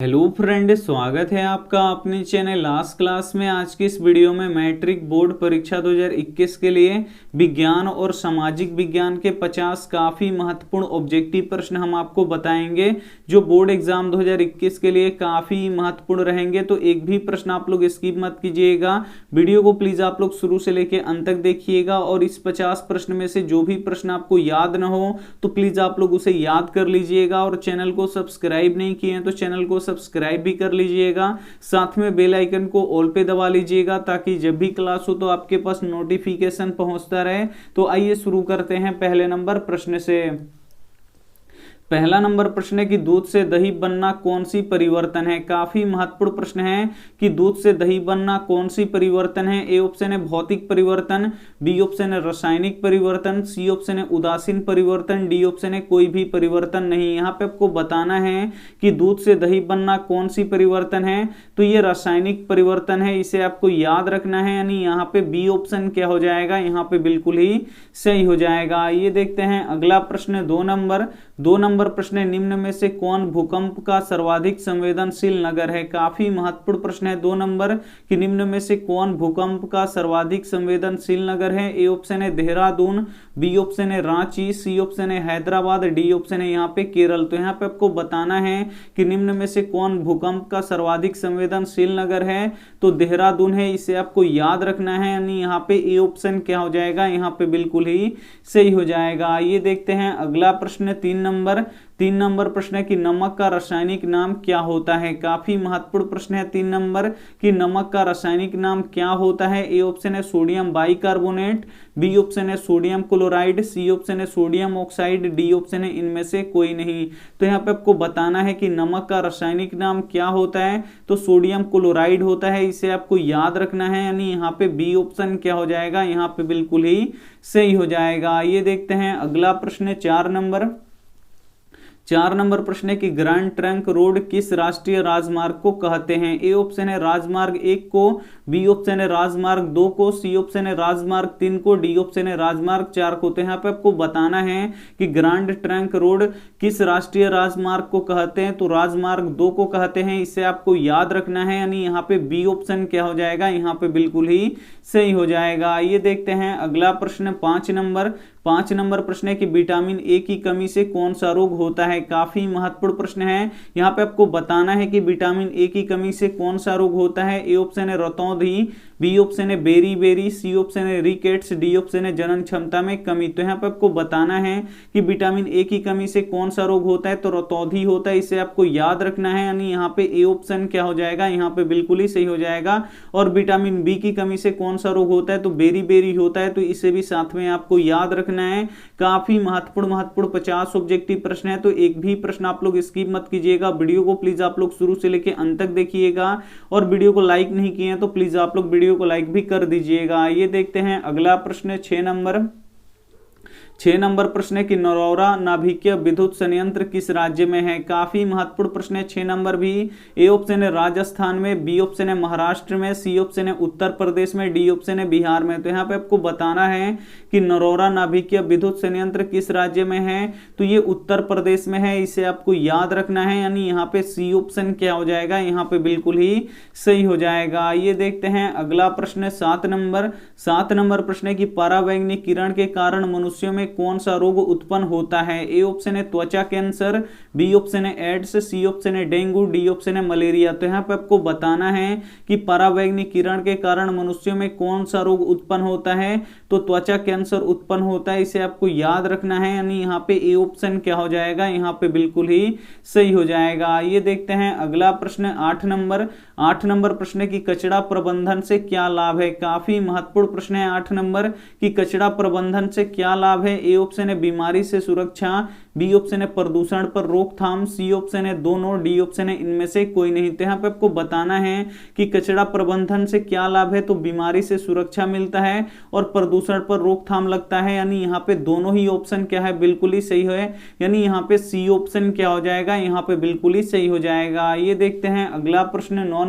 Hello friend, स्वागत है आपका अपने चैनल लास्ट क्लास में। आज की इस वीडियो में मैट्रिक बोर्ड परीक्षा 2021 के लिए विज्ञान और सामाजिक विज्ञान के 50 काफ़ी महत्वपूर्ण ऑब्जेक्टिव प्रश्न हम आपको बताएंगे जो बोर्ड एग्जाम 2021 के लिए काफ़ी महत्वपूर्ण रहेंगे। तो एक भी प्रश्न आप लोग स्किप मत कीजिएगा, वीडियो को प्लीज़ आप लोग शुरू से लेकर अंत तक देखिएगा। और इस 50 प्रश्न में से जो भी प्रश्न आपको याद ना हो तो प्लीज़ आप लोग उसे याद कर लीजिएगा। और चैनल को सब्सक्राइब नहीं किए हैं तो चैनल को सब्सक्राइब भी कर लीजिएगा, साथ में बेल आइकन को ऑल पे दबा लीजिएगा ताकि जब भी क्लास हो तो आपके पास नोटिफिकेशन पहुंचता रहे। तो आइए शुरू करते हैं पहले नंबर प्रश्न से। पहला नंबर प्रश्न है कि दूध से दही बनना कौन सी परिवर्तन है। काफी महत्वपूर्ण प्रश्न है कि दूध से दही बनना कौन सी परिवर्तन है। ए ऑप्शन है भौतिक परिवर्तन, बी ऑप्शन है रासायनिक परिवर्तन, सी ऑप्शन है उदासीन परिवर्तन, डी ऑप्शन है कोई भी परिवर्तन नहीं। यहाँ पे आपको बताना है कि दूध से दही बनना कौन सी परिवर्तन है, तो ये रासायनिक परिवर्तन है, इसे आपको याद रखना है। यानी यहाँ पे बी ऑप्शन क्या हो जाएगा, यहाँ पे बिल्कुल ही सही हो जाएगा। ये देखते हैं अगला प्रश्न, दो नंबर प्रश्न है, निम्न में से कौन भूकंप का सर्वाधिक संवेदनशील नगर है। काफी महत्वपूर्ण प्रश्न है 2 नंबर कि निम्न में से कौन भूकंप का सर्वाधिक संवेदनशील नगर है। ए ऑप्शन है देहरादून, बी ऑप्शन है रांची, सी ऑप्शन है हैदराबाद, डी ऑप्शन है यहाँ पे केरल। तो यहाँ पे आपको बताना है कि निम्न में से कौन भूकंप का सर्वाधिक संवेदनशील नगर है, तो देहरादून है, इसे आपको याद रखना है। यानी यहाँ पे ए ऑप्शन क्या हो जाएगा, यहाँ पे बिल्कुल ही सही हो जाएगा। ये देखते हैं अगला प्रश्न 3 नंबर प्रश्न है कि नमक का रासायनिक नाम क्या होता है। काफी महत्वपूर्ण प्रश्न है 3 नंबर कि नमक का रासायनिक नाम क्या होता है। ए ऑप्शन है सोडियम बाइकार्बोनेट, बी ऑप्शन है सोडियम क्लोराइड, सी ऑप्शन है सोडियम ऑक्साइड, डी ऑप्शन है इनमें से कोई नहीं। तो यहाँ पे आपको बताना है कि नमक का रासायनिक नाम क्या होता है, तो सोडियम क्लोराइड होता है, इसे आपको याद रखना है। यानी यहाँ पे बी ऑप्शन क्या हो जाएगा, यहाँ पे बिल्कुल ही सही हो जाएगा। ये देखते हैं अगला प्रश्न 4 नंबर प्रश्न है कि ग्रैंड ट्रंक रोड किस राष्ट्रीय राजमार्ग को कहते हैं। ए ऑप्शन है राजमार्ग 1 को, बी ऑप्शन है राजमार्ग 2 को, सी ऑप्शन है राजमार्ग 3 को, डी ऑप्शन है राजमार्ग 4 को। तो यहाँ पे आपको बताना है कि ग्रैंड ट्रंक रोड किस राष्ट्रीय राजमार्ग को कहते हैं, तो राजमार्ग 2 को कहते हैं, इसे आपको याद रखना है। यानी यहाँ पे बी ऑप्शन क्या हो जाएगा, यहाँ पे बिल्कुल ही सही हो जाएगा। ये देखते हैं अगला प्रश्न 5 नंबर प्रश्न है कि विटामिन ए की कमी से कौन सा रोग होता है। काफी महत्वपूर्ण प्रश्न है, यहाँ पे आपको बताना है कि विटामिन ए की कमी से कौन सा रोग होता है। ए ऑप्शन है रतौंधी, बी ऑप्शन है बेरी, सी ऑप्शन है रिकेट्स, डी ऑप्शन है जनन क्षमता में कमी। तो यहाँ पे आपको बताना है कि विटामिन ए की कमी से कौन सा रोग होता है, तो रतौंधी होता है, इसे आपको याद रखना है। यानी यहाँ पे ए ऑप्शन क्या हो जाएगा, यहाँ पे बिल्कुल ही सही हो जाएगा। और विटामिन बी की कमी से कौन सा रोग होता है, तो बेरी होता है, तो इसे भी साथ में आपको याद रखना है। काफी महत्वपूर्ण 50 ऑब्जेक्टिव प्रश्न है, तो एक भी प्रश्न आप लोग स्किप मत कीजिएगा। वीडियो को प्लीज आप लोग शुरू से लेकर अंत तक देखिएगा, और वीडियो को लाइक नहीं किए हैं तो प्लीज आप लोग वीडियो को लाइक भी कर दीजिएगा। ये देखते हैं अगला प्रश्न 6 नंबर प्रश्न है कि नरौरा नाभिकीय विद्युत संयंत्र किस राज्य में है। काफी महत्वपूर्ण प्रश्न है 6 नंबर भी। ए ऑप्शन है राजस्थान में, बी ऑप्शन है महाराष्ट्र में, सी ऑप्शन है उत्तर प्रदेश में, डी ऑप्शन है बिहार में। तो यहाँ पे आपको बताना है कि नरौरा नाभिकीय विद्युत संयंत्र किस राज्य में है, तो ये उत्तर प्रदेश में है, इसे आपको याद रखना है। यानी यहाँ पे सी ऑप्शन क्या हो जाएगा, यहाँ पे बिल्कुल ही सही हो जाएगा। ये देखते हैं अगला प्रश्न 7 नंबर प्रश्न है कि परावैंगनिक किरण के कारण मनुष्यों में कौन सा रोग उत्पन्न होता है। ए ऑप्शन है त्वचा कैंसर, बी ऑप्शन है एड्स, सी ऑप्शन है डेंगू, डी ऑप्शन है मलेरिया। तो यहाँ पे आपको बताना है कि परावैंगनिक किरण के कारण मनुष्यों में कौन सा रोग उत्पन्न होता है, तो त्वचा कैंसर उत्पन्न होता है, इसे आपको याद रखना है। यानी यहाँ पे ए ऑप्शन क्या हो जाएगा, यहाँ पे बिल्कुल ही सही हो जाएगा। ये देखते हैं अगला प्रश्न 8 नंबर प्रश्न की कचरा प्रबंधन से क्या लाभ है। काफी महत्वपूर्ण प्रश्न है 8 नंबर की कचरा प्रबंधन से क्या लाभ है। ए ऑप्शन है बीमारी से सुरक्षा, बी ऑप्शन है प्रदूषण पर रोकथाम, सी ऑप्शन है दोनों, डी ऑप्शन है इनमें से कोई नहीं। तो यहाँ पे आपको बताना है कि कचरा प्रबंधन से क्या लाभ है, तो बीमारी से सुरक्षा मिलता है और प्रदूषण पर रोकथाम लगता है। यानी यहाँ पे दोनों ही ऑप्शन क्या है, बिल्कुल ही सही है। यानी यहाँ पे सी ऑप्शन क्या हो जाएगा, यहाँ पे बिल्कुल ही सही हो जाएगा। ये देखते हैं अगला प्रश्न 9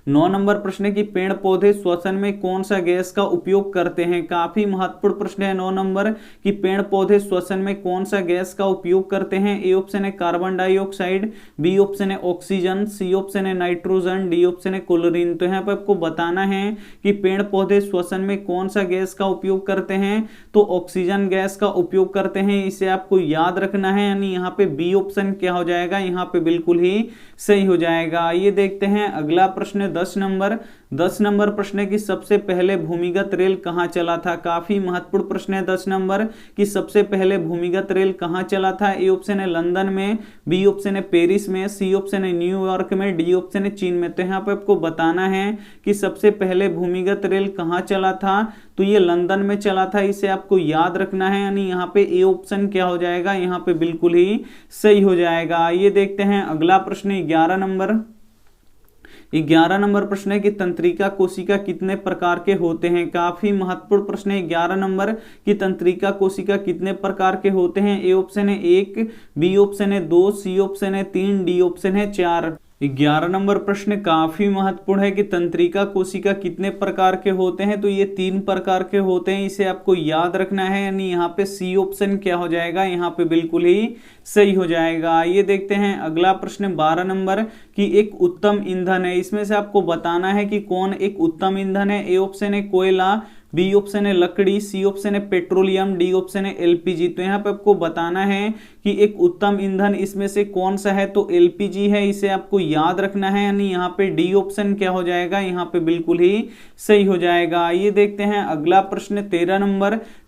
9 नंबर प्रश्न है कि पेड़ पौधे श्वसन में कौन सा गैस का उपयोग करते हैं। काफी महत्वपूर्ण प्रश्न है 9 नंबर कि पेड़ पौधे श्वसन में कौन सा गैस का उपयोग करते हैं। ए ऑप्शन है कार्बन डाइऑक्साइड, बी ऑप्शन है ऑक्सीजन, सी ऑप्शन है नाइट्रोजन, डी ऑप्शन है क्लोरीन। तो यहाँ पे आपको बताना है कि पेड़ पौधे श्वसन में कौन सा गैस का उपयोग करते हैं, तो ऑक्सीजन गैस का उपयोग करते हैं, इसे आपको याद रखना है। यानी यहाँ पे बी ऑप्शन क्या हो जाएगा, यहाँ पे बिल्कुल ही सही हो जाएगा। ये देखते हैं अगला प्रश्न 10 नंबर प्रश्न है कि सबसे पहले भूमिगत रेल कहां चला था। काफी महत्वपूर्ण प्रश्न है 10 नंबर कि सबसे पहले भूमिगत रेल कहां चला था। ए ऑप्शन है लंदन में, बी ऑप्शन है पेरिस में, सी ऑप्शन है न्यूयॉर्क में, डी ऑप्शन है चीन में। तो यहाँ पे आपको बताना है कि सबसे पहले भूमिगत रेल कहां चला था, तो ये लंदन में चला था, इसे आपको याद रखना है। यानी यहाँ पे ए ऑप्शन क्या हो जाएगा, यहाँ पे बिल्कुल ही सही हो जाएगा। ये देखते हैं अगला प्रश्न 11 नंबर प्रश्न है कि तंत्रिका कोशिका कितने प्रकार के होते हैं। काफी महत्वपूर्ण प्रश्न है 11 नंबर कि तंत्रिका कोशिका कितने प्रकार के होते हैं। ए ऑप्शन है 1, बी ऑप्शन है 2, सी ऑप्शन है 3, डी ऑप्शन है 4। 11 नंबर प्रश्न काफी महत्वपूर्ण है कि तंत्रिका कोशिका कितने प्रकार के होते हैं, तो ये 3 प्रकार के होते हैं, इसे आपको याद रखना है। यानी यहाँ पे सी ऑप्शन क्या हो जाएगा, यहाँ पे बिल्कुल ही सही हो जाएगा। ये देखते हैं अगला प्रश्न 12 नंबर कि एक उत्तम ईंधन है, इसमें से आपको बताना है कि कौन एक उत्तम ईंधन है। ए ऑप्शन है कोयला, बी ऑप्शन है लकड़ी, सी ऑप्शन है पेट्रोलियम, डी ऑप्शन है एलपीजी। तो यहाँ पे आपको बताना है कि एक उत्तम ईंधन इसमें से कौन सा है, तो एलपीजी है, इसे आपको याद रखना है। यानी यहाँ पे डी ऑप्शन क्या हो जाएगा, यहाँ पे बिल्कुल ही सही हो जाएगा। ये देखते हैं अगला प्रश्न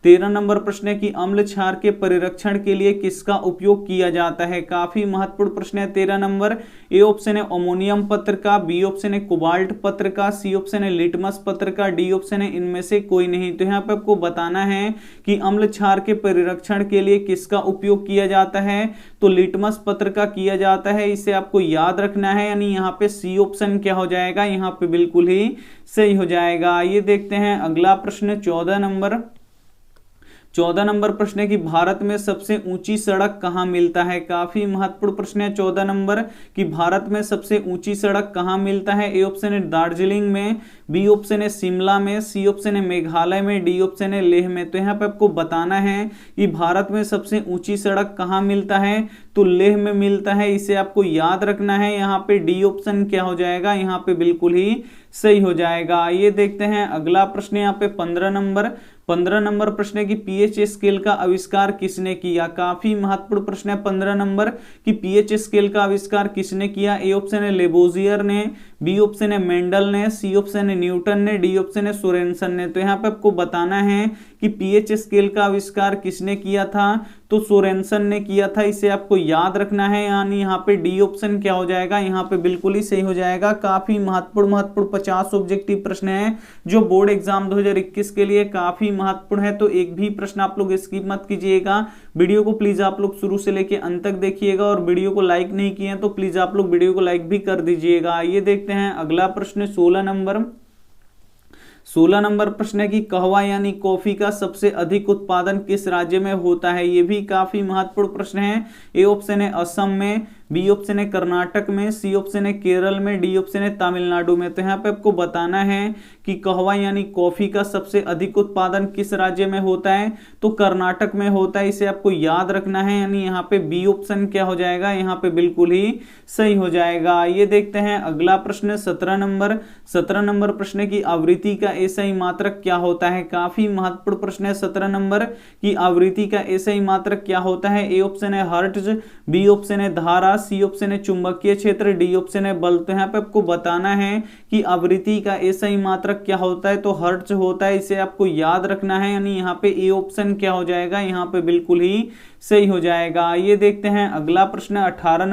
13 नंबर प्रश्न है कि अम्ल क्षार के परिरक्षण के लिए किसका उपयोग किया जाता है। काफी महत्वपूर्ण प्रश्न है 13 नंबर। ए ऑप्शन है अमोनियम पत्र का, बी ऑप्शन है कोबाल्ट पत्र का, सी ऑप्शन है लिटमस पत्र का, डी ऑप्शन है इनमें से कोई नहीं। तो यहाँ पे आपको बताना है कि अम्ल क्षार के परिरक्षण के लिए किसका उपयोग किया जाता है, तो लिटमस पत्र का किया जाता है, इसे आपको याद रखना है। यानी यहाँ पे सी ऑप्शन क्या हो जाएगा, यहाँ पे बिल्कुल ही सही हो जाएगा। ये देखते हैं अगला प्रश्न 14 नंबर प्रश्न है कि भारत में सबसे ऊंची सड़क कहां मिलता है। काफी महत्वपूर्ण प्रश्न है 14 नंबर कि भारत में सबसे ऊंची सड़क कहां मिलता है। ए ऑप्शन है दार्जिलिंग में, बी ऑप्शन है शिमला में, सी ऑप्शन है मेघालय में, डी ऑप्शन है लेह में। तो यहाँ पे आपको बताना है कि भारत में सबसे ऊंची सड़क कहां मिलता है, तो लेह में मिलता है, इसे आपको याद रखना है। यहाँ पे डी ऑप्शन क्या हो जाएगा, यहाँ पे बिल्कुल ही सही हो जाएगा। ये देखते हैं अगला प्रश्न यहाँ पे 15 नंबर प्रश्न है कि पीएच स्केल का आविष्कार किसने किया। काफी महत्वपूर्ण प्रश्न है 15 नंबर कि पीएच स्केल का आविष्कार किसने किया। ए ऑप्शन है लेबोजियर ने, बी ऑप्शन है मेंडल ने, सी ऑप्शन है न्यूटन ने, डी ऑप्शन है सोरेनसन ने। तो यहाँ पे आपको बताना है कि पीएच स्केल का आविष्कार किसने किया था, तो सोरेनसन ने किया था, इसे आपको याद रखना है। यानी यहाँ पे डी ऑप्शन क्या हो जाएगा, यहाँ पे बिल्कुल ही सही हो जाएगा। काफी महत्वपूर्ण 50 ऑब्जेक्टिव प्रश्न है जो बोर्ड एग्जाम 2021 के लिए काफी महत्वपूर्ण है, तो एक भी प्रश्न आप लोग स्किप मत कीजिएगा। वीडियो को प्लीज आप लोग शुरू से लेके अंत तक देखिएगा, और वीडियो को लाइक नहीं किए तो प्लीज आप लोग वीडियो को लाइक भी कर दीजिएगा। ये देखते हैं अगला प्रश्न 16 नंबर प्रश्न है कि कहवा यानी कॉफी का सबसे अधिक उत्पादन किस राज्य में होता है। ये भी काफी महत्वपूर्ण प्रश्न है। ए ऑप्शन है असम में, बी ऑप्शन है कर्नाटक में, सी ऑप्शन है केरल में, डी ऑप्शन है तमिलनाडु में। तो यहाँ पे आपको बताना है कि कहवा यानी कॉफी का सबसे अधिक उत्पादन किस राज्य में होता है, तो कर्नाटक में होता है, इसे आपको याद रखना है। यानी यहाँ पे बी ऑप्शन क्या हो जाएगा, यहाँ पे बिल्कुल ही सही हो जाएगा। ये देखते हैं अगला प्रश्न 17 नंबर प्रश्न की आवृत्ति का एसआई मात्रक क्या होता है। काफी महत्वपूर्ण प्रश्न है 17 नंबर की आवृत्ति का एसआई मात्रक क्या होता है। ए ऑप्शन है हर्ट्ज, बी ऑप्शन है धारा, सी ऑप्शन है चुंबकीय क्षेत्र, डी ऑप्शन है बल। तो यहाँ पे आपको बताना है कि आवृत्ति का एसआई मात्रक क्या होता है, तो हर्ट्ज होता है, इसे आपको याद रखना है। यानी यहाँ पे ए ऑप्शन क्या हो जाएगा, यहाँ पे बिल्कुल ही सही हो जाएगा। ये देखते हैं अगला प्रश्न 18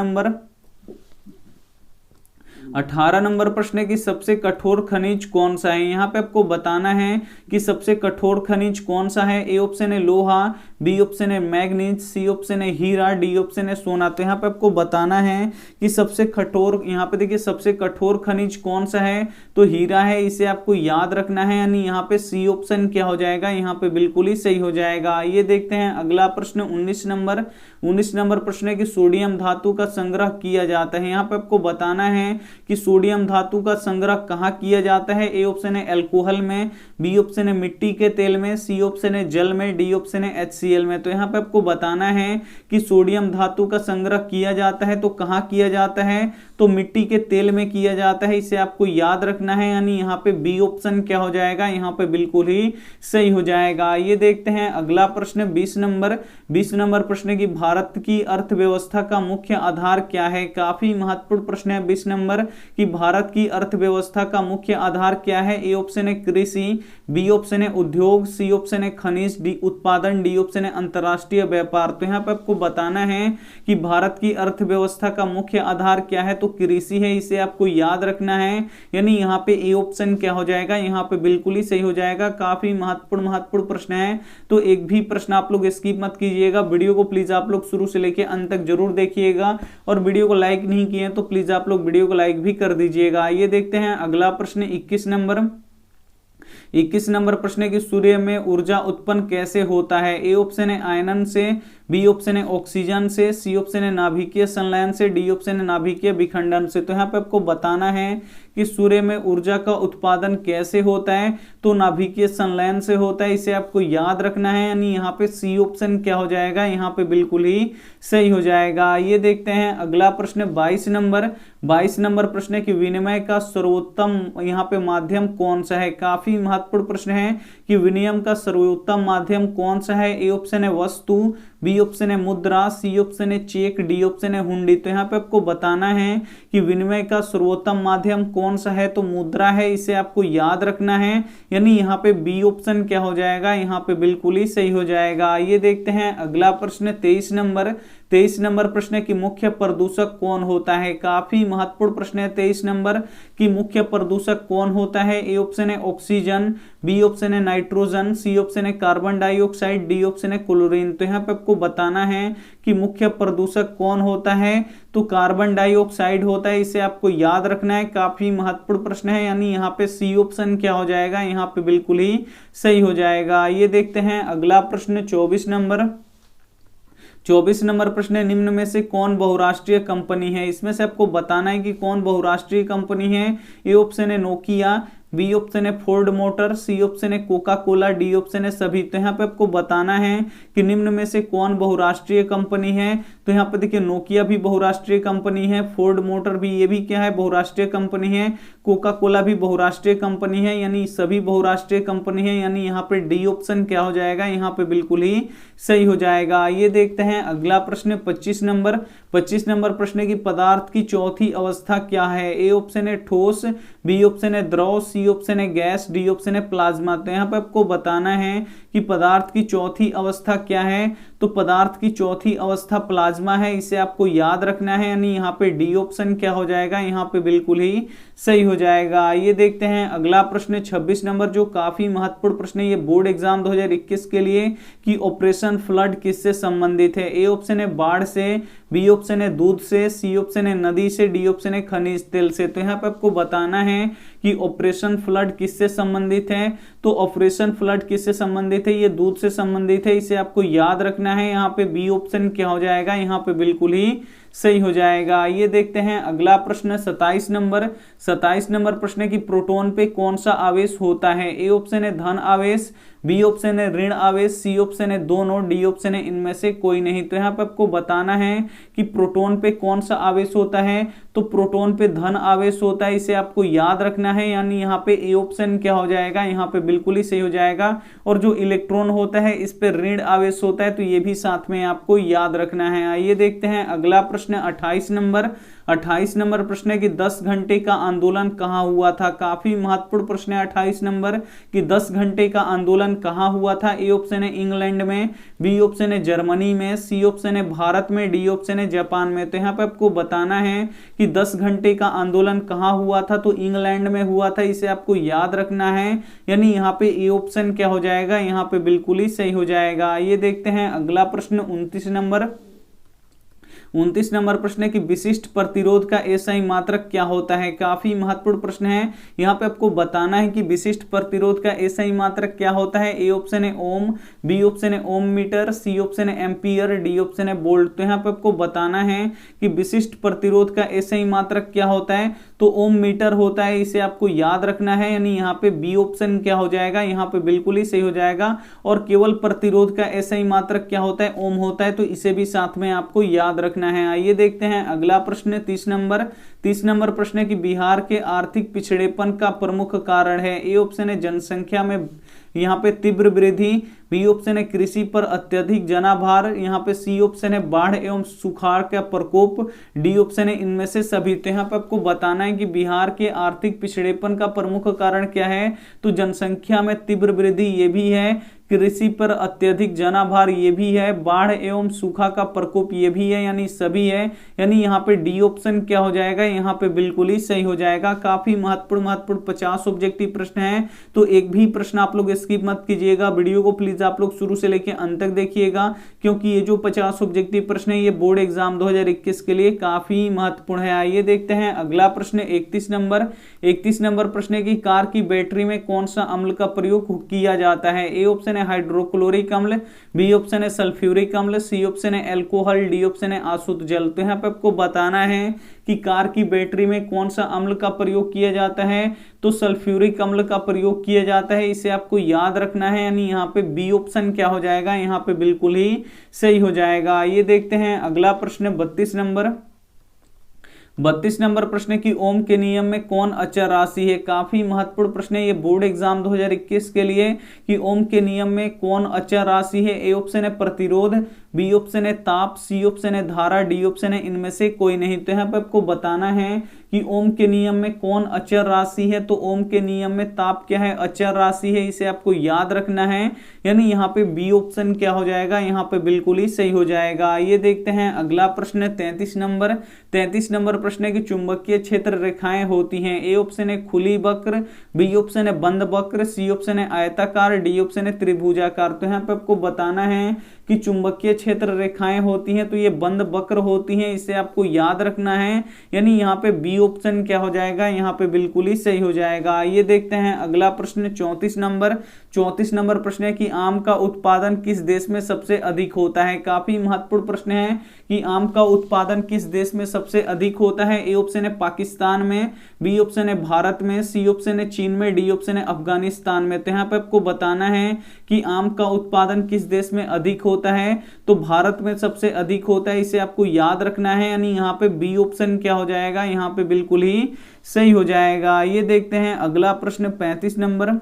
नंबर प्रश्न है कि सबसे कठोर खनिज कौन सा है। यहाँ पे आपको बताना है कि सबसे कठोर खनिज कौन सा है। ए ऑप्शन है लोहा, बी ऑप्शन है मैग्नीज, सी ऑप्शन है हीरा, डी ऑप्शन है सोना। तो यहाँ पे आपको बताना है कि सबसे कठोर, यहाँ पे देखिए सबसे कठोर खनिज कौन सा है, तो हीरा है, इसे आपको याद रखना है, यानी यहाँ पे सी ऑप्शन क्या हो जाएगा, यहाँ पे बिल्कुल ही सही हो जाएगा। ये देखते हैं अगला प्रश्न 19 नंबर प्रश्न है कि सोडियम धातु का संग्रह किया जाता है। यहाँ पे आपको बताना है कि सोडियम धातु का संग्रह कहाँ किया जाता है। ए ऑप्शन है एल्कोहल में, बी ऑप्शन है मिट्टी के तेल में, सी ऑप्शन है जल में, डी ऑप्शन है HCl में। तो यहाँ पे आपको बताना है कि सोडियम धातु का संग्रह किया जाता है तो कहाँ किया जाता है, तो मिट्टी के तेल में किया जाता है, इसे आपको याद रखना है, यानी यहाँ पे बी ऑप्शन क्या हो जाएगा, यहाँ पे बिल्कुल ही सही हो जाएगा। ये देखते हैं अगला प्रश्न 20 नंबर प्रश्न की भारत की अर्थव्यवस्था का मुख्य आधार क्या है। काफी महत्वपूर्ण प्रश्न है 20 नंबर की भारत की अर्थव्यवस्था का मुख्य आधार क्या है। ए ऑप्शन है कृषि, बी ऑप्शन है उद्योग, सी ऑप्शन है खनिज, डी उत्पादन, डी ऑप्शन है अंतरराष्ट्रीय व्यापार। तो यहाँ पे आपको बताना है कि भारत की अर्थव्यवस्था का मुख्य आधार क्या है, तो कृषि है, इसे आपको याद रखना है, यानी यहाँ पे ए ऑप्शन क्या हो जाएगा, यहाँ पे बिल्कुल ही सही हो जाएगा। काफी महत्वपूर्ण प्रश्न है, तो एक भी प्रश्न आप लोग स्किप मत कीजिएगा। वीडियो को प्लीज आप लोग शुरू से लेके अंत तक जरूर देखिएगा, और वीडियो को लाइक नहीं किए तो प्लीज आप लोग वीडियो को लाइक भी कर दीजिएगा। ये देखते हैं अगला प्रश्न 21 नंबर प्रश्न है कि सूर्य में ऊर्जा उत्पन्न कैसे होता है। ए ऑप्शन है आयनन से, बी ऑप्शन है ऑक्सीजन से, सी ऑप्शन है नाभिकीय संलयन से, डी ऑप्शन है नाभिकीय विखंडन से। तो यहाँ पे आपको बताना है कि सूर्य में ऊर्जा का उत्पादन कैसे होता है, तो नाभिकीय संलयन से होता है, इसे आपको याद रखना है, यानी यहाँ पे सी ऑप्शन क्या हो जाएगा, यहाँ पे बिल्कुल ही सही हो जाएगा। ये देखते हैं अगला प्रश्न 22 नंबर प्रश्न है कि विनिमय का सर्वोत्तम यहाँ पे माध्यम कौन सा है। काफी महत्वपूर्ण प्रश्न है कि विनिमय का सर्वोत्तम माध्यम कौन सा है। ए ऑप्शन है वस्तु, बी ऑप्शन है मुद्रा, सी ऑप्शन है चेक, डी ऑप्शन है हुंडी। तो यहाँ पे आपको बताना है कि विनिमय का सर्वोत्तम माध्यम कौन सा है, तो मुद्रा है, इसे आपको याद रखना है, यानी यहाँ पे बी ऑप्शन क्या हो जाएगा, यहाँ पे बिल्कुल ही सही हो जाएगा। ये देखते हैं अगला प्रश्न 23 नंबर प्रश्न है कि मुख्य प्रदूषक कौन होता है। काफी महत्वपूर्ण प्रश्न है 23 नंबर की मुख्य प्रदूषक कौन होता है। ए ऑप्शन है ऑक्सीजन, बी ऑप्शन है नाइट्रोजन, सी ऑप्शन है कार्बन डाइऑक्साइड, डी ऑप्शन है क्लोरीन। तो यहाँ पे आपको बताना है कि मुख्य प्रदूषक कौन होता है, तो कार्बन डाइऑक्साइड होता है, इसे आपको याद रखना है। काफी महत्वपूर्ण प्रश्न है, यानी यहाँ पे सी ऑप्शन क्या हो जाएगा, यहाँ पे बिल्कुल ही सही हो जाएगा। ये देखते हैं अगला प्रश्न 24 नंबर प्रश्न है निम्न में से कौन बहुराष्ट्रीय कंपनी है। इसमें से आपको बताना है कि कौन बहुराष्ट्रीय कंपनी है। ए ऑप्शन है नोकिया, बी ऑप्शन है फोर्ड मोटर, सी ऑप्शन है कोका कोला, डी ऑप्शन है सभी। तो यहाँ पे आपको बताना है कि निम्न में से कौन बहुराष्ट्रीय कंपनी है। तो यहाँ पे देखिए नोकिया भी बहुराष्ट्रीय कंपनी है, फोर्ड मोटर भी, ये भी क्या है, बहुराष्ट्रीय कंपनी है, कोका कोला भी बहुराष्ट्रीय कंपनी है, यानी सभी बहुराष्ट्रीय कंपनी है, यानी यहाँ पे डी ऑप्शन क्या हो जाएगा, यहाँ पे बिल्कुल ही सही हो जाएगा। ये देखते हैं अगला प्रश्न 25 नंबर प्रश्न की पदार्थ की चौथी अवस्था क्या है। ए ऑप्शन है ठोस, बी ऑप्शन है द्रव, सी ऑप्शन है गैस, डी ऑप्शन है प्लाज्मा। तो यहाँ पे आपको बताना है कि पदार्थ की चौथी अवस्था क्या है, तो पदार्थ की चौथी अवस्था प्लाज्मा है, इसे आपको याद रखना है, यानी यहाँ पे डी ऑप्शन क्या हो जाएगा, यहाँ पे बिल्कुल ही सही हो जाएगा। ये देखते हैं अगला प्रश्न 26 नंबर, जो काफी महत्वपूर्ण प्रश्न है ये बोर्ड एग्जाम 2021 के लिए, कि ऑपरेशन फ्लड किससे संबंधित है। ए ऑप्शन है बाढ़ से, बी ऑप्शन है दूध से, सी ऑप्शन है नदी से, डी ऑप्शन है खनिज तेल से। तो यहाँ पे आपको बताना है कि ऑपरेशन फ्लड किससे संबंधित है, तो ऑपरेशन फ्लड किससे संबंधित है, ये दूध से संबंधित है, इसे आपको याद रखना है। यहाँ पे बी ऑप्शन क्या हो जाएगा, यहाँ पे बिल्कुल ही सही हो जाएगा। ये देखते हैं अगला प्रश्न 27 नंबर प्रश्न की प्रोटॉन पे कौन सा आवेश होता है। ए ऑप्शन है धन आवेश, बी ऑप्शन है ऋण आवेश, सी ऑप्शन है दोनों, डी ऑप्शन है इनमें से कोई नहीं। तो यहाँ पे आपको बताना है कि प्रोटॉन पे कौन सा आवेश होता है, तो प्रोटॉन पे धन आवेश होता है, इसे आपको याद रखना है, यानी यहाँ पे ए ऑप्शन क्या हो जाएगा, यहाँ पे बिल्कुल ही सही हो जाएगा। और जो इलेक्ट्रॉन होता है इस पे ऋण आवेश होता है, तो ये भी साथ में आपको याद रखना है। आइए देखते हैं अगला प्रश्न प्रश्न 28 नंबर। 28 नंबर प्रश्न है कि 10 घंटे का आंदोलन कहाँ हुआ था। काफी महत्वपूर्ण प्रश्न है 28 नंबर कि 10 घंटे का आंदोलन कहाँ हुआ था। ए ऑप्शन है इंग्लैंड में, बी ऑप्शन है जर्मनी में, सी ऑप्शन है भारत में, डी ऑप्शन है जापान में। तो यहाँ पे आपको बताना है कि 10 घंटे का आंदोलन कहाँ हुआ था, तो इंग्लैंड में हुआ था, इसे आपको याद रखना है। यानी यहाँ पे ए ऑप्शन क्या हो जाएगा, यहाँ पे बिल्कुल ही सही हो जाएगा। ये देखते हैं अगला प्रश्न 29 नंबर। 29 नंबर प्रश्न है कि विशिष्ट प्रतिरोध का एसआई मात्रक क्या होता है। काफी महत्वपूर्ण प्रश्न है। यहाँ पे आपको बताना है कि विशिष्ट प्रतिरोध का एसआई मात्रक क्या होता है। ए ऑप्शन है ओम, बी ऑप्शन है ओम मीटर, सी ऑप्शन है एम्पियर, डी ऑप्शन है वोल्ट। तो यहाँ पे आपको बताना है कि विशिष्ट प्रतिरोध का एसआई मात्रक क्या होता है, तो ओम मीटर होता है, इसे आपको याद रखना है। यानी यहाँ पे बी ऑप्शन क्या हो जाएगा, यहाँ पे बिल्कुल ही सही हो जाएगा। और केवल प्रतिरोध का एसआई मात्रक क्या होता है, ओम होता है, तो इसे भी साथ में आपको याद रखना है। आइए देखते हैं अगला प्रश्न 30 नंबर। 30 नंबर प्रश्न है कि बिहार के आर्थिक पिछड़ेपन का प्रमुख कारण है। ए ऑप्शन है जनसंख्या में यहाँ पे तीव्र वृद्धि, बी ऑप्शन है कृषि पर अत्यधिक जनाभार, यहाँ पे सी ऑप्शन है बाढ़ एवं सुखाड़ का प्रकोप, डी ऑप्शन है इनमें से सभी। तो यहाँ पे आपको बताना है कि बिहार के आर्थिक पिछड़ेपन का प्रमुख कारण क्या है, तो जनसंख्या में तीव्र वृद्धि ये भी है, कृषि पर अत्यधिक जनाभार ये भी है, बाढ़ एवं सूखा का प्रकोप ये भी है, यानी सभी है। यानी यहाँ पे डी ऑप्शन क्या हो जाएगा, यहाँ पे बिल्कुल ही सही हो जाएगा। काफी महत्वपूर्ण 50 ऑब्जेक्टिव प्रश्न है, तो एक भी प्रश्न आप लोग स्किप मत कीजिएगा। वीडियो को प्लीज आप लोग शुरू से लेकर अंत तक देखिएगा, क्योंकि ये जो 50 ऑब्जेक्टिव प्रश्न है ये बोर्ड एग्जाम 2021 के लिए काफी महत्वपूर्ण है। आइए देखते हैं अगला प्रश्न 31 नंबर। 31 नंबर प्रश्न है कि कार की बैटरी में कौन सा अम्ल का प्रयोग किया जाता है। ए ऑप्शन है हाइड्रोक्लोरिक अम्ल, बी ऑप्शन है सल्फ्यूरिक अम्ल, सी ऑप्शन है एल्कोहल, डी ऑप्शन है आसुत जल। तो यहाँ पे आपको बताना है कि कार की बैटरी में कौन सा अम्ल का प्रयोग किया जाता है, तो सल्फ्यूरिक अम्ल का प्रयोग किया जाता है, इसे आपको याद रखना है। यानी यहाँ पे बी ऑप्शन क्या हो जाएगा, यहाँ पे बिल्कुल ही सही हो जाएगा। ये देखते हैं अगला प्रश्न 32 नंबर। 32 नंबर प्रश्न की ओम के नियम में कौन अचर राशि है। काफी महत्वपूर्ण प्रश्न है ये बोर्ड एग्जाम 2021 के लिए कि ओम के नियम में कौन अचर राशि है। ए ऑप्शन है प्रतिरोध, बी ऑप्शन है ताप, सी ऑप्शन है धारा, डी ऑप्शन है इनमें से कोई नहीं। तो यहाँ पे आपको बताना है कि ओम के नियम में कौन अचर राशि है, तो ओम के नियम में ताप क्या है, अचर राशि है, इसे आपको याद रखना है। यानी यहाँ पे बी ऑप्शन क्या हो जाएगा, यहाँ पे बिल्कुल ही सही हो जाएगा। ये देखते हैं अगला प्रश्न 33 नंबर। 33 नंबर प्रश्न है कि चुंबकीय क्षेत्र रेखाएं होती हैं। ए ऑप्शन है खुली वक्र, बी ऑप्शन है बंद वक्र, सी ऑप्शन है आयताकार, डी ऑप्शन है त्रिभुजाकार। तो यहाँ पे आपको बताना है कि चुंबकीय क्षेत्र रेखाएं होती हैं तो ये बंद वक्र होती हैं, इसे आपको याद रखना है। यानी यहाँ पे बी ऑप्शन क्या हो जाएगा, यहाँ पे बिल्कुल ही सही हो जाएगा। ये देखते हैं अगला प्रश्न 34 नंबर। 34 नंबर प्रश्न है कि आम का उत्पादन किस देश में सबसे अधिक होता है। काफी महत्वपूर्ण प्रश्न है कि आम का उत्पादन किस देश में सबसे अधिक होता है। ए ऑप्शन है पाकिस्तान में, बी ऑप्शन है भारत में, सी ऑप्शन है चीन में, डी ऑप्शन है अफगानिस्तान में। तो यहाँ पे आपको बताना है कि आम का उत्पादन किस देश में अधिक होता है, तो भारत में सबसे अधिक होता है, इसे आपको याद रखना है। यानी यहाँ पे बी ऑप्शन क्या हो जाएगा, यहाँ पे बिल्कुल ही सही हो जाएगा। ये देखते हैं अगला प्रश्न 35 नंबर।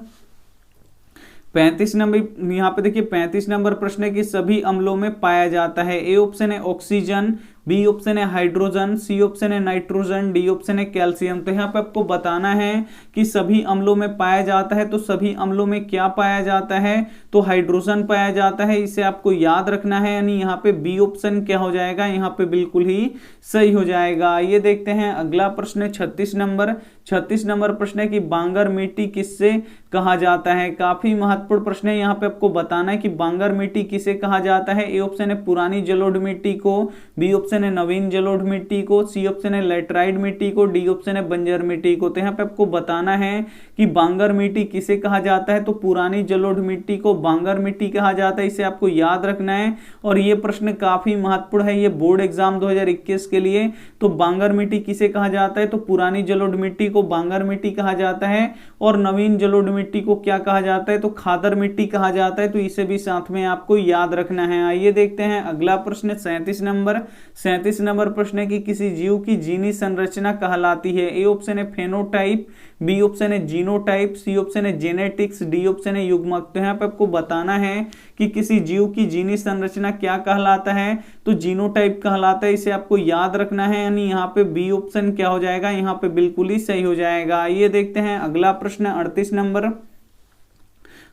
35 नंबर यहाँ पे देखिए 35 नंबर प्रश्न है कि सभी अम्लों में पाया जाता है। ए ऑप्शन है ऑक्सीजन, बी ऑप्शन है हाइड्रोजन, सी ऑप्शन है नाइट्रोजन, डी ऑप्शन है कैल्शियम। तो यहाँ पे आपको बताना है कि सभी अम्लों में पाया जाता है, तो सभी अम्लों में क्या पाया जाता है, तो हाइड्रोजन पाया जाता है, इसे आपको याद रखना है। यानी यहाँ पे बी ऑप्शन क्या हो जाएगा, यहाँ पे बिल्कुल ही सही हो जाएगा। ये देखते हैं अगला प्रश्न 36 नंबर। 36 नंबर प्रश्न है कि बांगर मिट्टी किससे कहा जाता है। काफी महत्वपूर्ण प्रश्न है, यहाँ पे आपको बताना है कि बांगर मिट्टी किसे कहा जाता है। ए ऑप्शन है पुरानी जलोढ़ मिट्टी को, बी ऑप्शन है नवीन जलोढ़ मिट्टी को, सी ऑप्शन है लेटराइट मिट्टी को, डी ऑप्शन है बंजर मिट्टी को। तो यहाँ पे आपको बताना है कि बांगर मिट्टी किसे कहा जाता है, तो पुरानी जलोढ़ मिट्टी को बांगर मिट्टी कहा जाता है, इसे आपको याद रखना है। और ये प्रश्न काफी महत्वपूर्ण है ये बोर्ड एग्जाम 2021 के लिए। तो बांगर मिट्टी किसे कहा जाता है, तो पुरानी जलोढ़ मिट्टी को बांगर मिट्टी कहा जाता है, और नवीन जलोढ़ मिट्टी को क्या कहा जाता है, तो खादर मिट्टी कहा जाता है। तो इसे भी साथ में आपको याद रखना है। आइए देखते हैं अगला प्रश्न 37 नंबर। 37 नंबर प्रश्न है कि किसी जीव की जीनी संरचना कहलाती है। ए ऑप्शन है फेनोटाइप, बी ऑप्शन है जीनोटाइप, सी ऑप्शन है जेनेटिक्स, डी ऑप्शन है युग्मक। तो यहाँ पे आपको बताना है कि किसी जीव की जीनी संरचना क्या कहलाता है, तो जीनोटाइप कहलाता है, इसे आपको याद रखना है, यानी यहाँ पे बी ऑप्शन क्या हो जाएगा, यहाँ पे बिल्कुल ही सही हो जाएगा। ये देखते हैं अगला प्रश्न 38 नंबर।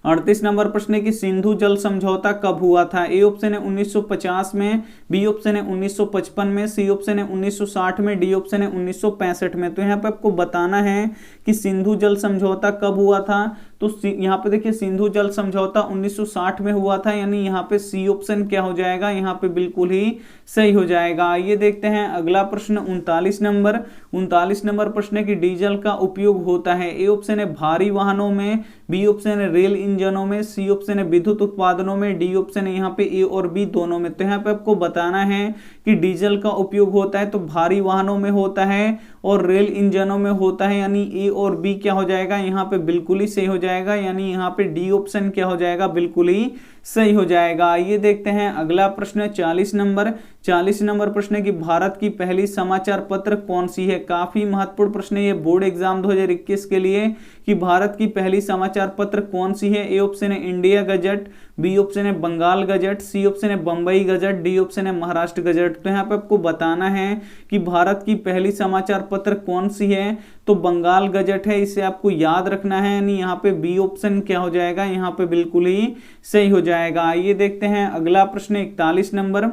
38 नंबर प्रश्न है कि सिंधु जल समझौता कब हुआ था। ए ऑप्शन है 1950 में, बी ऑप्शन है 1955 में, सी ऑप्शन है 1960 में, डी ऑप्शन है 1965 में। तो यहाँ पे आपको बताना है कि सिंधु जल समझौता कब हुआ था। तो यहाँ पे देखिए सिंधु जल समझौता 1960 में हुआ था, यानी यहाँ पे सी ऑप्शन क्या हो जाएगा, यहाँ पे बिल्कुल ही सही हो जाएगा। ये देखते हैं अगला प्रश्न 39 नंबर। 39 नंबर प्रश्न है कि डीजल का उपयोग होता है। ए ऑप्शन है भारी वाहनों में, बी ऑप्शन है रेल इंजनों में, सी ऑप्शन है विद्युत उत्पादनों में, डी ऑप्शन है यहाँ पे ए और बी दोनों में। तो यहाँ पे आपको बताना है कि डीजल का उपयोग होता है तो भारी वाहनों में होता है और रेल इंजनों में होता है, यानी ए और बी क्या हो जाएगा, यहाँ पे बिल्कुल ही सही हो जाएगा, यानी यहाँ पे डी ऑप्शन क्या हो जाएगा, बिल्कुल ही सही हो जाएगा। ये देखते हैं अगला प्रश्न 40 नंबर। 40 नंबर प्रश्न है कि भारत की पहली समाचार पत्र कौन सी है। काफी महत्वपूर्ण प्रश्न है ये बोर्ड एग्जाम 2021 के लिए कि भारत की पहली समाचार पत्र कौन सी है। ए ऑप्शन है इंडिया गजट, बी ऑप्शन है बंगाल गजट, सी ऑप्शन है बंबई गजट, डी ऑप्शन है महाराष्ट्र गजट। तो यहाँ पे आपको बताना है कि भारत की पहली समाचार पत्र कौन सी है, तो बंगाल गजट है, इसे आपको याद रखना है, यानी यहाँ पे बी ऑप्शन क्या हो जाएगा, यहाँ पे बिल्कुल ही सही हो जाएगा। ये देखते हैं अगला प्रश्न 41 नंबर।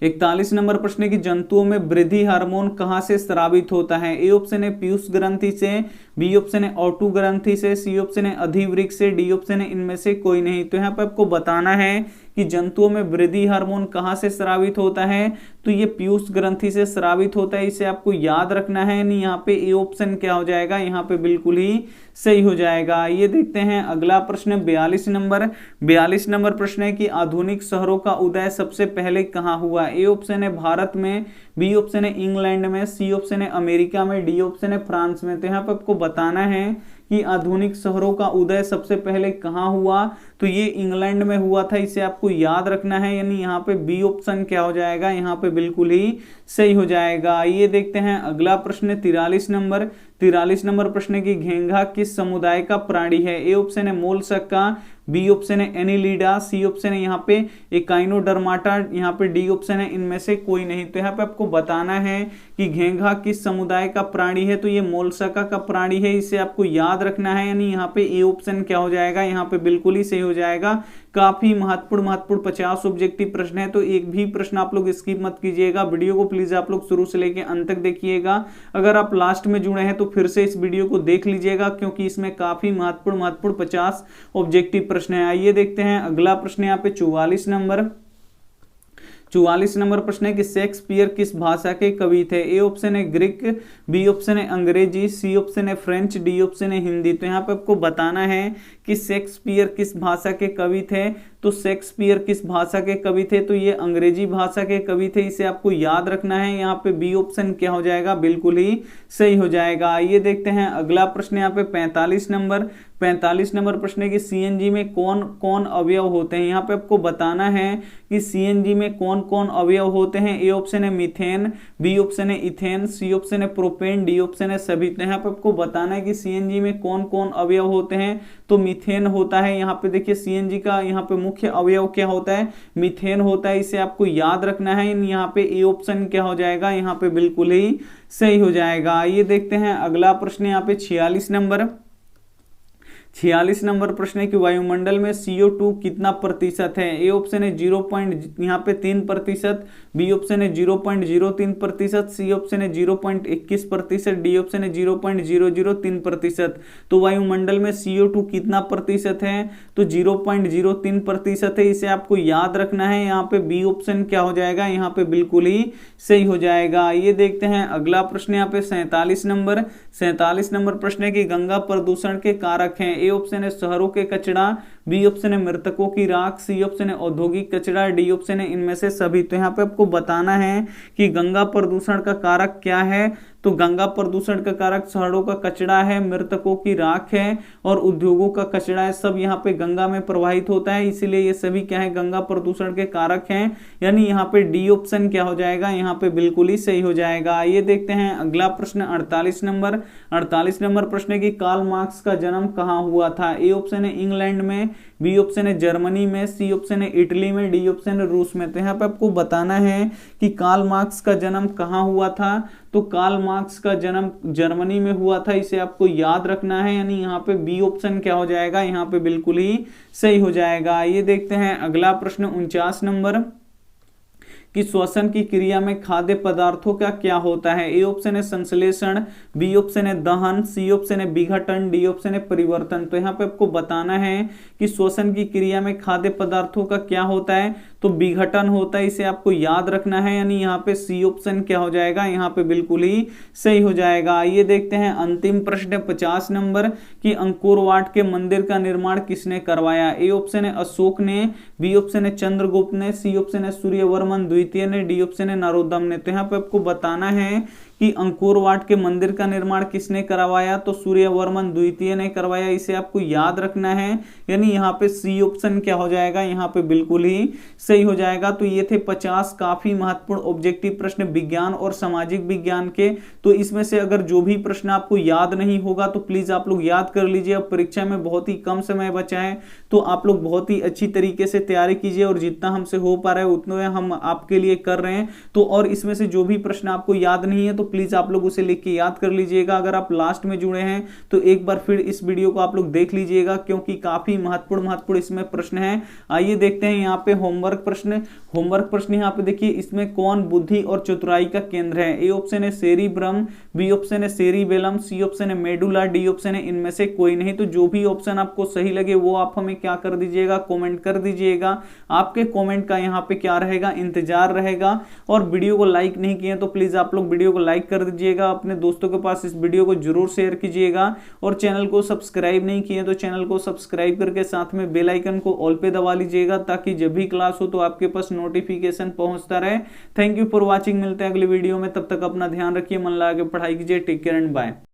41 नंबर प्रश्न है कि जंतुओं में वृद्धि हार्मोन कहां से स्रावित होता है। ए ऑप्शन है पीयूष ग्रंथि से, बी ऑप्शन है ओटू ग्रंथि से, सी ऑप्शन है अधिवृक्क से, डी ऑप्शन है इनमें से कोई नहीं। तो यहाँ पे आपको बताना है कि जंतुओं में वृद्धि हार्मोन कहां से स्रावित होता है, तो ये पीयूष ग्रंथि से स्रावित होता है, इसे आपको याद रखना है, नहीं यहाँ पे ए ऑप्शन क्या हो जाएगा, यहाँ पे बिल्कुल ही सही हो जाएगा। ये देखते हैं अगला प्रश्न 42 नंबर। 42 नंबर प्रश्न है कि आधुनिक शहरों का उदय सबसे पहले कहाँ हुआ। ए ऑप्शन है भारत में, बी ऑप्शन है इंग्लैंड में, सी ऑप्शन है अमेरिका में, डी ऑप्शन है फ्रांस में। तो यहाँ पे आपको बताना है कि आधुनिक शहरों का उदय सबसे पहले कहाँ हुआ, तो ये इंग्लैंड में हुआ था, इसे आपको याद रखना है, यानी यहाँ पे बी ऑप्शन क्या हो जाएगा, यहाँ पे बिल्कुल ही सही हो जाएगा। ये देखते हैं अगला प्रश्न 43 नंबर। 43 नंबर प्रश्न की घेंघा किस समुदाय का प्राणी है। ए ऑप्शन है मोलस्का, बी ऑप्शन है एनिलिडा, सी ऑप्शन है यहाँ पे एकाइनोडर्माटा, यहाँ पे डी ऑप्शन है इनमें से कोई नहीं। तो यहाँ पे आपको बताना है कि घेंघा किस समुदाय का प्राणी है, तो ये मोलस्का का प्राणी है, इसे आपको याद रखना है, यानी यहाँ पे ए ऑप्शन क्या हो जाएगा, यहाँ पे बिल्कुल ही सही हो जाएगा। काफी महत्वपूर्ण 50 ऑब्जेक्टिव प्रश्न है, तो एक भी प्रश्न आप लोग स्किप मत कीजिएगा। वीडियो को प्लीज आप लोग शुरू से लेकर अंत तक देखिएगा। अगर आप लास्ट में जुड़े हैं तो फिर से इस वीडियो को देख लीजिएगा, क्योंकि इसमें काफी महत्वपूर्ण 50 ऑब्जेक्टिव प्रश्न है। आइए देखते हैं अगला प्रश्न यहाँ पे 44 नंबर। 44 नंबर प्रश्न है कि शेक्सपियर किस भाषा के कवि थे। ए ऑप्शन है ग्रीक, बी ऑप्शन है अंग्रेजी, सी ऑप्शन है फ्रेंच, डी ऑप्शन है हिंदी। तो यहाँ पे आपको बताना है कि शेक्सपियर किस भाषा के कवि थे, तो शेक्सपियर किस भाषा के कवि थे, तो ये अंग्रेजी भाषा के कवि थे, इसे आपको याद रखना है, यहाँ पे बी ऑप्शन क्या हो जाएगा, बिल्कुल ही सही हो जाएगा। आइए देखते हैं अगला प्रश्न यहाँ पे 45 नंबर। 45 नंबर प्रश्न है कि सीएनजी में कौन कौन अवयव होते हैं। यहाँ पे आपको बताना है कि सीएनजी में कौन कौन अवयव होते हैं। ए ऑप्शन है मीथेन, बी ऑप्शन है इथेन, सी ऑप्शन है प्रोपेन, डी ऑप्शन है सभी। तो यहाँ पे आपको बताना है कि सीएनजी में कौन कौन अवयव होते हैं, तो मीथेन होता है। यहाँ पे देखिए सीएनजी का यहाँ पे मुख्य अवयव क्या होता है, मीथेन होता है, इसे आपको याद रखना है। यहाँ पे ए ऑप्शन क्या हो जाएगा, यहाँ पे बिल्कुल ही सही हो जाएगा। ये देखते हैं अगला प्रश्न यहाँ पे 46 नंबर। 46 नंबर प्रश्न है कि वायुमंडल में CO2 कितना प्रतिशत है। ए ऑप्शन है 0.3%, बी ऑप्शन है 0.03%, सी ऑप्शन है 0.21%, डी ऑप्शन है 0.003%। तो वायुमंडल में CO2 कितना प्रतिशत है, तो 0.03% है, इसे आपको याद रखना है। यहाँ पे बी ऑप्शन क्या हो जाएगा, यहाँ पे बिल्कुल ही सही हो जाएगा। ये देखते हैं अगला प्रश्न यहाँ पे 47 नंबर। 47 नंबर प्रश्न है कि गंगा प्रदूषण के कारक हैं। ए ऑप्शन है शहरों के कचरा, बी ऑप्शन है मृतकों की राख, सी ऑप्शन है औद्योगिक कचरा, डी ऑप्शन है इनमें से सभी। तो यहाँ पे आपको बताना है कि गंगा प्रदूषण का कारक क्या है। तो गंगा प्रदूषण का कारक शहरों का कचरा है, मृतकों की राख है और उद्योगों का कचरा है। सब यहाँ पे गंगा में प्रवाहित होता है, इसीलिए ये सभी क्या है, गंगा प्रदूषण के कारक हैं। यानी यहाँ पे डी ऑप्शन क्या हो जाएगा, यहाँ पे बिल्कुल ही सही हो जाएगा। आइए देखते हैं अगला प्रश्न 48 नंबर। 48 नंबर प्रश्न है कि कार्ल मार्क्स का जन्म कहाँ हुआ था। ए ऑप्शन है इंग्लैंड में, बी ऑप्शन है जर्मनी में, सी ऑप्शन है इटली में, डी ऑप्शन है रूस में। तो यहाँ पे आपको बताना है कि कार्ल मार्क्स का जन्म कहाँ हुआ था। तो कार्ल मार्क्स का जन्म जर्मनी में हुआ था, इसे आपको याद रखना है। यानी यहाँ पे बी ऑप्शन क्या हो जाएगा, यहाँ पे बिल्कुल ही सही हो जाएगा। ये देखते हैं अगला प्रश्न 49 नंबर कि श्वसन की क्रिया में खाद्य पदार्थों का क्या होता है। ए ऑप्शन है संश्लेषण, बी ऑप्शन है दहन, सी ऑप्शन है विघटन, डी ऑप्शन है परिवर्तन। तो यहाँ पे आपको बताना है कि श्वसन की क्रिया में खाद्य पदार्थों का क्या होता है। तो विघटन होता है, इसे आपको याद रखना है। यानी यहाँ पे सी ऑप्शन क्या हो जाएगा, यहाँ पे बिल्कुल ही सही हो जाएगा। ये देखते हैं अंतिम प्रश्न 50 नंबर कि अंकोर वाट के मंदिर का निर्माण किसने करवाया। ए ऑप्शन है अशोक ने, बी ऑप्शन है चंद्रगुप्त ने, सी ऑप्शन है सूर्यवर्मन द्वितीय ने, डी ऑप्शन है नरोदम ने। तो यहाँ पे आपको बताना है कि अंकोर वाट के मंदिर का निर्माण किसने करवाया। तो सूर्यवर्मन द्वितीय ने करवाया, इसे आपको याद रखना है। यानी यहाँ पे सी ऑप्शन क्या हो जाएगा, यहाँ पे बिल्कुल ही सही हो जाएगा। तो ये थे 50 काफी महत्वपूर्ण ऑब्जेक्टिव प्रश्न विज्ञान और सामाजिक विज्ञान के। तो इसमें से अगर जो भी प्रश्न आपको याद नहीं होगा तो प्लीज आप लोग याद कर लीजिए। अब परीक्षा में बहुत ही कम समय बचा है, तो आप लोग बहुत ही अच्छी तरीके से तैयारी कीजिए और जितना हमसे हो पा रहा है उतना हम आपके लिए कर रहे हैं। तो और इसमें से जो भी प्रश्न आपको याद नहीं है तो प्लीज आप लोग उसे लिख के याद कर लीजिएगा। अगर आप लास्ट में जुड़े हैं तो एक बार फिर इस वीडियो को आप लोग देख लीजिएगा, क्योंकि काफी महत्वपूर्ण इसमें प्रश्न है। आइए देखते हैं यहाँ पे होमवर्क प्रश्न यहाँ पे देखिए, इसमें कौन बुद्धि और चतुराई का केंद्र है। ए ऑप्शन है सेरिब्रम, बी ऑप्शन है सेरिबेलम, सी ऑप्शन है मेडुला, डी ऑप्शन है इनमें से कोई नहीं। तो जो भी ऑप्शन आपको सही लगे वो आप हमें क्या कर दीजिएगा, कमेंट कर दीजिएगा। आपके कमेंट का यहाँ पे क्या रहेगा, इंतजार रहेगा। और वीडियो को लाइक नहीं किए तो प्लीज आप लोग वीडियो को लाइक कर दीजिएगा, अपने दोस्तों के पास इस वीडियो को जरूर शेयर कीजिएगा। और चैनल को सब्सक्राइब नहीं किए तो चैनल को सब्सक्राइब करके साथ में बेल आइकन को ऑल पे दबा लीजिएगा, ताकि जब भी क्लास हो तो आपके पास नोटिफिकेशन पहुंचता रहे। थैंक यू फॉर वॉचिंग, मिलते हैं अगली वीडियो में। तब तक अपना ध्यान रखिए, मन लगा के पढ़ाई कीजिए। Take care and bye.